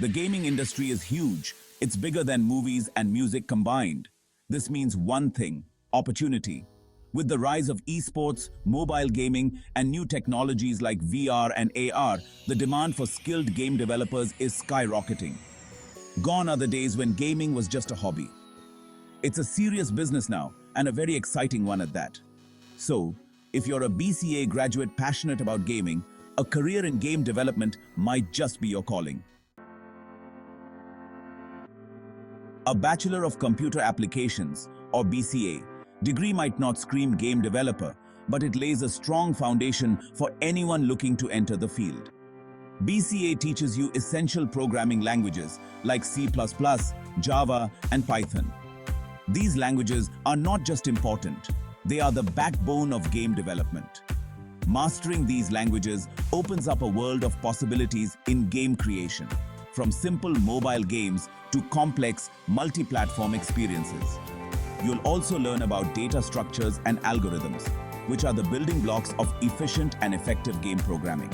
The gaming industry is huge. It's bigger than movies and music combined. This means one thing: opportunity. With the rise of esports, mobile gaming, and new technologies like VR and AR, the demand for skilled game developers is skyrocketing. Gone are the days when gaming was just a hobby. It's a serious business now, and a very exciting one at that. So, if you're a BCA graduate passionate about gaming, a career in game development might just be your calling. A Bachelor of Computer Applications, or BCA, degree might not scream game developer, but it lays a strong foundation for anyone looking to enter the field. BCA teaches you essential programming languages like C++, Java, and Python. These languages are not just important, they are the backbone of game development. Mastering these languages opens up a world of possibilities in game creation, from simple mobile games to complex multi-platform experiences. You'll also learn about data structures and algorithms, which are the building blocks of efficient and effective game programming.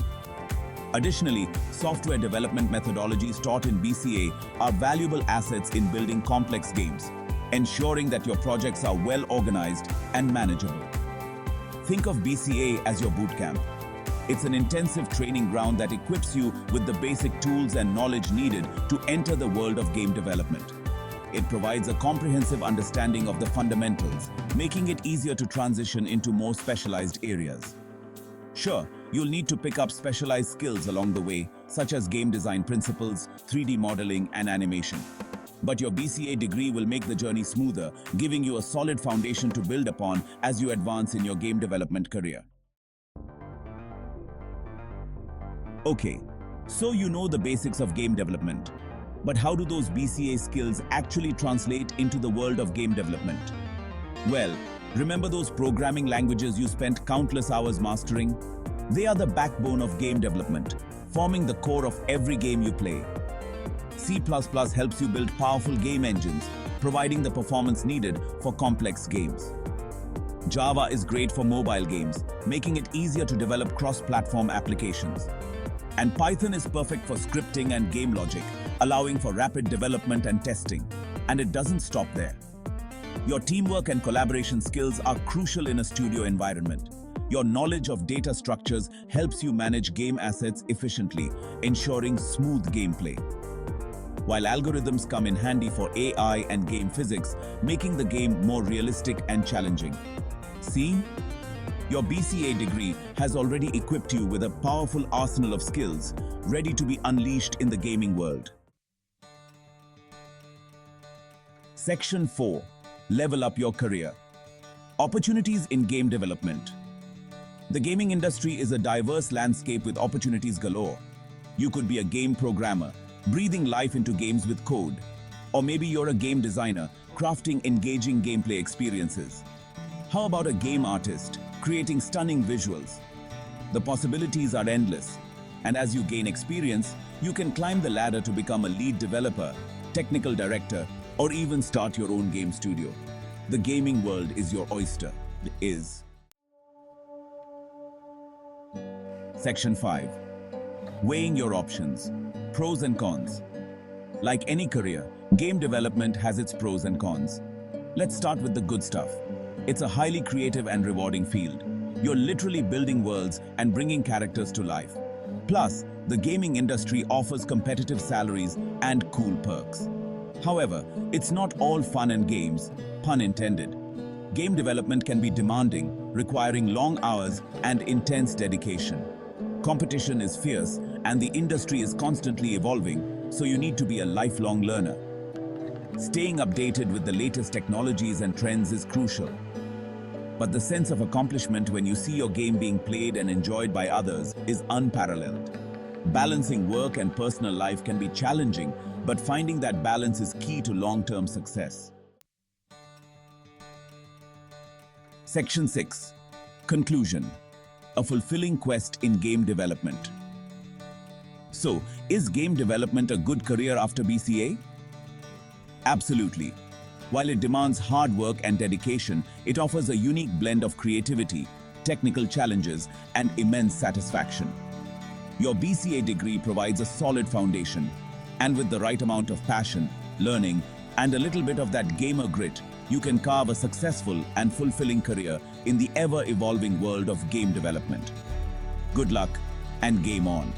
Additionally, software development methodologies taught in BCA are valuable assets in building complex games, ensuring that your projects are well organized and manageable. Think of BCA as your bootcamp. It's an intensive training ground that equips you with the basic tools and knowledge needed to enter the world of game development. It provides a comprehensive understanding of the fundamentals, making it easier to transition into more specialized areas. Sure, you'll need to pick up specialized skills along the way, such as game design principles, 3D modeling, and animation. But your BCA degree will make the journey smoother, giving you a solid foundation to build upon as you advance in your game development career. Okay, so you know the basics of game development. But how do those BCA skills actually translate into the world of game development? Well, remember those programming languages you spent countless hours mastering? They are the backbone of game development, forming the core of every game you play. C++ helps you build powerful game engines, providing the performance needed for complex games. Java is great for mobile games, making it easier to develop cross-platform applications. And Python is perfect for scripting and game logic, allowing for rapid development and testing. And it doesn't stop there. Your teamwork and collaboration skills are crucial in a studio environment. Your knowledge of data structures helps you manage game assets efficiently, ensuring smooth gameplay. While algorithms come in handy for AI and game physics, making the game more realistic and challenging. See? Your BCA degree has already equipped you with a powerful arsenal of skills, ready to be unleashed in the gaming world. Section 4. Level up your career. Opportunities in game development. The gaming industry is a diverse landscape with opportunities galore. You could be a game programmer, breathing life into games with code. Or maybe you're a game designer, crafting engaging gameplay experiences. How about a game artist, creating stunning visuals? The possibilities are endless, and as you gain experience, you can climb the ladder to become a lead developer, technical director, or even start your own game studio. The gaming world is your oyster. It is. Section 5. Weighing your options. Pros and cons. Like any career, game development has its pros and cons. Let's start with the good stuff. It's a highly creative and rewarding field. You're literally building worlds and bringing characters to life. Plus, the gaming industry offers competitive salaries and cool perks. However, it's not all fun and games, pun intended. Game development can be demanding, requiring long hours and intense dedication. Competition is fierce, and the industry is constantly evolving, so you need to be a lifelong learner. Staying updated with the latest technologies and trends is crucial. But the sense of accomplishment when you see your game being played and enjoyed by others is unparalleled. Balancing work and personal life can be challenging, but finding that balance is key to long-term success. Section 6. Conclusion. A fulfilling quest in game development. So, is game development a good career after BCA? Absolutely. While it demands hard work and dedication, it offers a unique blend of creativity, technical challenges, and immense satisfaction. Your BCA degree provides a solid foundation, And with the right amount of passion, learning, and a little bit of that gamer grit, you can carve a successful and fulfilling career in the ever-evolving world of game development. Good luck and game on.